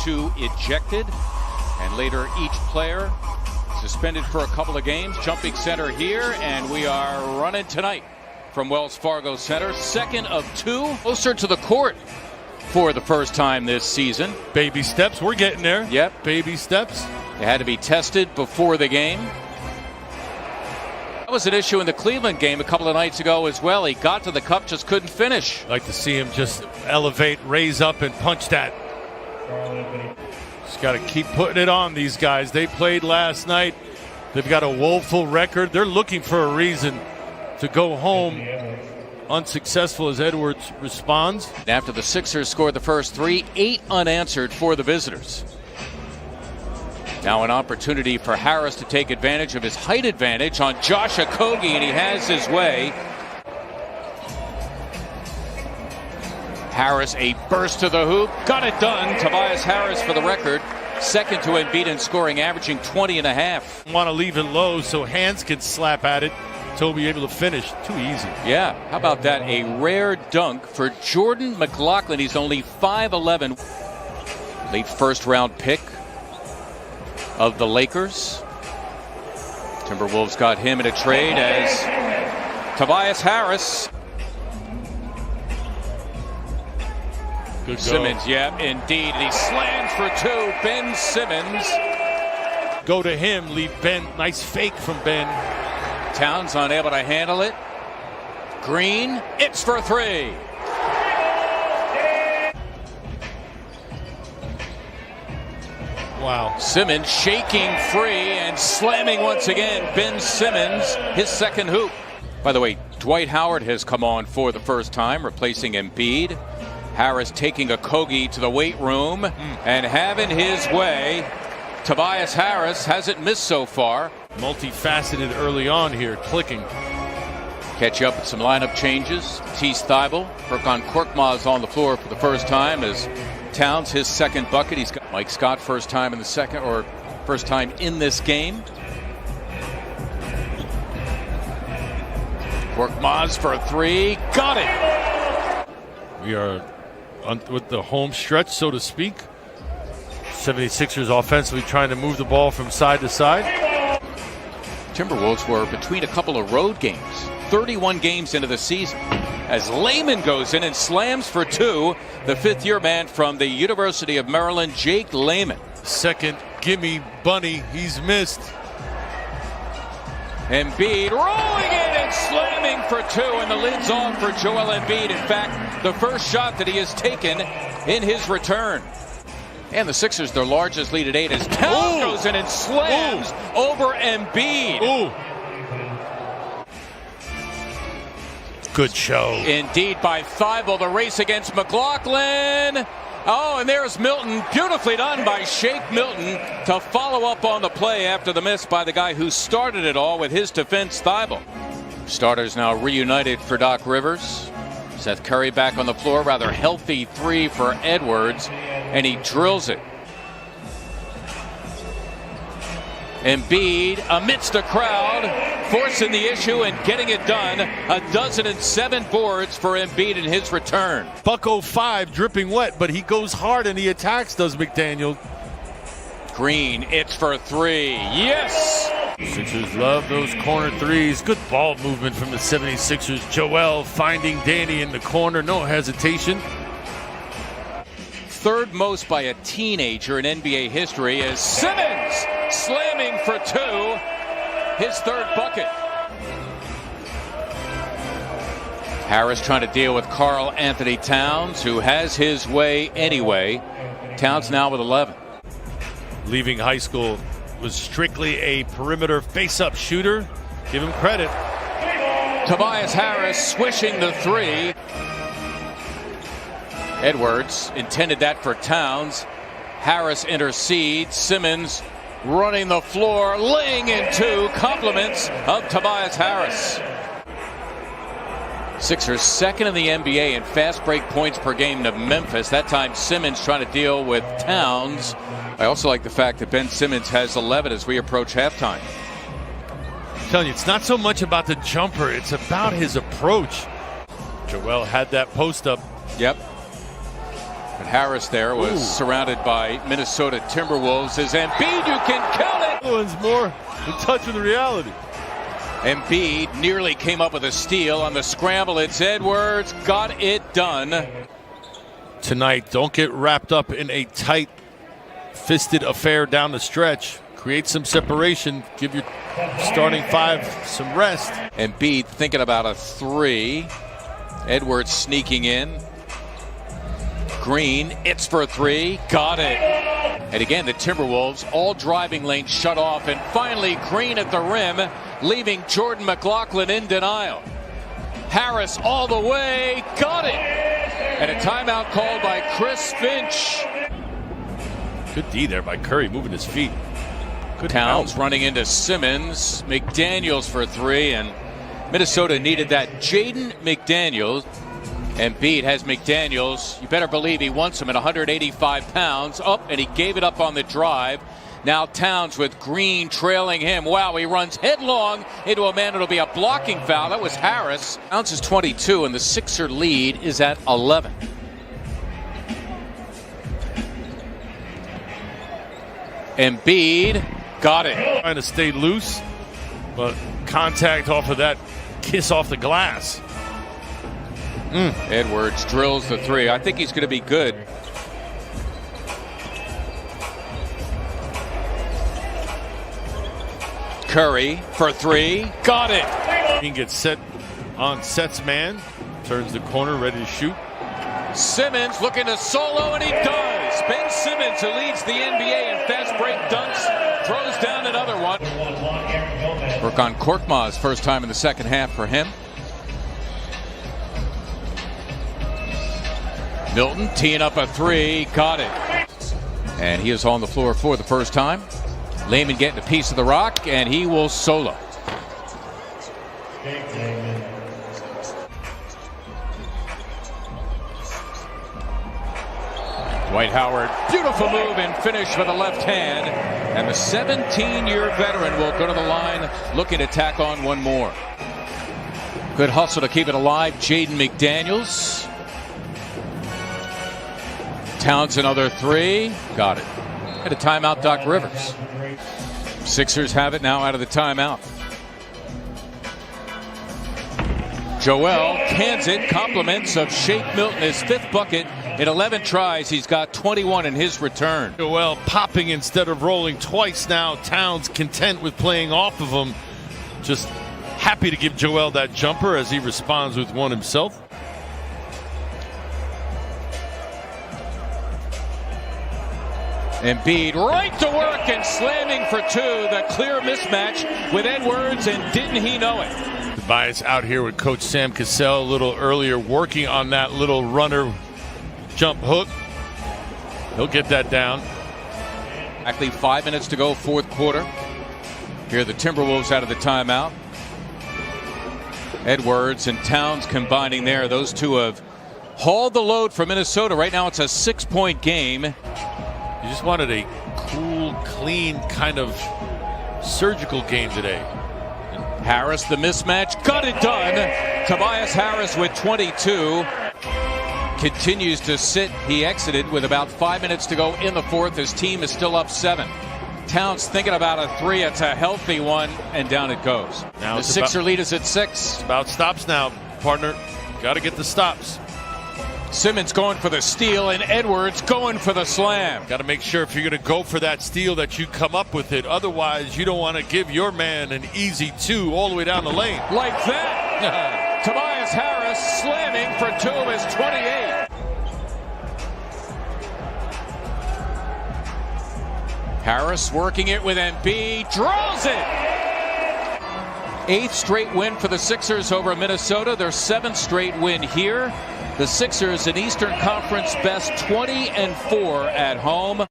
2 ejected, and later each player suspended for a couple of games. Jumping center here, and we are running tonight from Wells Fargo Center. Second of 2, closer to the court for the first time this season. Baby steps, we're getting there. Yep. Baby steps. They had to be tested before the game. That was an issue in the Cleveland game a couple of nights ago as well. He got to the cup, just couldn't finish. I'd like to see him just elevate, raise up, and punch that. Just got to keep putting it on these guys. They played last night. They've got a woeful record. They're looking for a reason to go home unsuccessful as Edwards responds. After the Sixers scored the first 3, 8 unanswered for the visitors. Now an opportunity for Harris to take advantage of his height advantage on Josh Okogie, and he has his way. Harris, a burst to the hoop, got it done. Tobias Harris, for the record, second to Embiid in scoring, averaging 20.5. Want to leave it low so hands can slap at it. Toby able to finish. Too easy. Yeah, how about that? A rare dunk for Jordan McLaughlin. He's only 5'11". Late first round pick of the Lakers. Timberwolves got him in a trade as Tobias Harris. Good Simmons, yeah, indeed. He slams for 2. Ben Simmons. Go to him, leave Ben. Nice fake from Ben. Towns unable to handle it. Green, it's for 3. Wow. Simmons shaking free and slamming once again. Ben Simmons, his second hoop. By the way, Dwight Howard has come on for the first time, replacing Embiid. Harris taking Okogie to the weight room and having his way. Tobias Harris hasn't missed so far. Multifaceted early on here, clicking. Catch up with some lineup changes. Matisse Thybulle, Furkan Korkmaz on the floor for the first time as Towns his second bucket. He's got Mike Scott first time in the second, or first time in this game. Korkmaz for 3, got it. We are with the home stretch, so to speak. 76ers offensively trying to move the ball from side to side. Timberwolves were between a couple of road games, 31 games into the season, as Layman goes in and slams for 2. The fifth-year man from the University of Maryland, Jake Layman. Second gimme bunny, he's missed. Embiid rolling in and slamming for 2, and the lid's off for Joel Embiid. In fact, the first shot that he has taken in his return. And the Sixers, their largest lead at 8, as Towns goes in and slams over Embiid. Good show. Indeed by Thybulle. The race against McLaughlin. Oh, and there's Milton. Beautifully done by Shake Milton to follow up on the play after the miss by the guy who started it all with his defense, Thybulle. Starters now reunited for Doc Rivers. Seth Curry back on the floor. Rather healthy 3 for Edwards, and he drills it. Embiid amidst the crowd, forcing the issue and getting it done. 12 boards for Embiid in his return. Buck 05 dripping wet, but he goes hard and he attacks, does McDaniel. Green, it's for 3. Yes! Sixers love those corner threes. Good ball movement from the 76ers. Joel finding Danny in the corner, no hesitation. Third most by a teenager in NBA history is Simmons slamming for 2, his third bucket. Harris trying to deal with Karl Anthony Towns, who has his way anyway. Towns now with 11. Leaving high school, was strictly a perimeter face-up shooter. Give him credit. Tobias Harris swishing the 3. Edwards intended that for Towns. Harris intercedes. Simmons running the floor, laying in 2. Compliments of Tobias Harris. Sixers second in the NBA in fast break points per game to Memphis. That time Simmons trying to deal with Towns. I also like the fact that Ben Simmons has 11 as we approach halftime. I'm telling you, it's not so much about the jumper, it's about his approach. Joel had that post up. Yep. But Harris there was surrounded by Minnesota Timberwolves. As Embiid, you can count it. One's more in touch with reality. Embiid nearly came up with a steal on the scramble. It's Edwards, got it done. Tonight, don't get wrapped up in a tight-fisted affair down the stretch. Create some separation. Give your starting five some rest. Embiid thinking about a three. Edwards sneaking in. Green, it's for three, got it. And again, the Timberwolves, all driving lanes shut off, and finally Green at the rim, leaving Jordan McLaughlin in denial. Harris all the way, got it. And a timeout called by Chris Finch. Good D there by Curry, moving his feet. Good Towns help. running into Simmons. McDaniels for three, and Minnesota needed that. Jaden McDaniels. Embiid has McDaniels. You better believe he wants him at 185 pounds. Up, and he gave it up on the drive. Now Towns with Green trailing him. Wow, he runs headlong into a man. It'll be a blocking foul. That was Harris. Towns is 22, and the Sixer lead is at 11. Embiid got it. Trying to stay loose, but contact off of that kiss off the glass. Edwards drills the three. I think he's going to be good. Curry for three. Got it. He gets set on sets man. Turns the corner, ready to shoot. Simmons looking to solo, and he does. Ben Simmons, who leads the NBA in fast break dunks, throws down another one. Work on Korkmaz, first time in the second half for him. Milton teeing up a three, got it. And he is on the floor for the first time. Lehman getting a piece of the rock, and he will solo. Dwight Howard, beautiful move and finish with the left hand. And the 17-year veteran will go to the line looking to tack on one more. Good hustle to keep it alive. Jaden McDaniels. Towns another three. Got it. At a timeout, Doc Rivers. Sixers have it now out of the timeout. Joel cans it. Compliments of Shake Milton, his fifth bucket. In 11 tries, he's got 21 in his return. Joel popping instead of rolling twice now. Towns content with playing off of him. Just happy to give Joel that jumper as he responds with one himself. Embiid right to work and slamming for two. The clear mismatch with Edwards, and didn't he know it? Tobias out here with Coach Sam Cassell a little earlier, working on that little runner jump hook. He'll get that down. Exactly 5 minutes to go, fourth quarter. Here are the Timberwolves out of the timeout. Edwards and Towns combining there. Those two have hauled the load for Minnesota. Right now it's a 6-point game. You just wanted a cool, clean kind of surgical game today. Harris, the mismatch, got it done. Tobias Harris with 22. Continues to sit. He exited with about 5 minutes to go in the fourth. His team is still up 7. Towns thinking about a three. It's a healthy one, and down it goes. Now the Sixer lead is at 6. It's about stops now, partner. Got to get the stops. Simmons going for the steal, and Edwards going for the slam. Got to make sure if you're going to go for that steal that you come up with it. Otherwise, you don't want to give your man an easy two all the way down the lane. Like that. Tobias Harris slamming for 2 of his 28. Harris working it with Embiid. Draws it. 8th straight win for the Sixers over Minnesota. Their 7th straight win here. The Sixers, an Eastern Conference best 20-4 at home.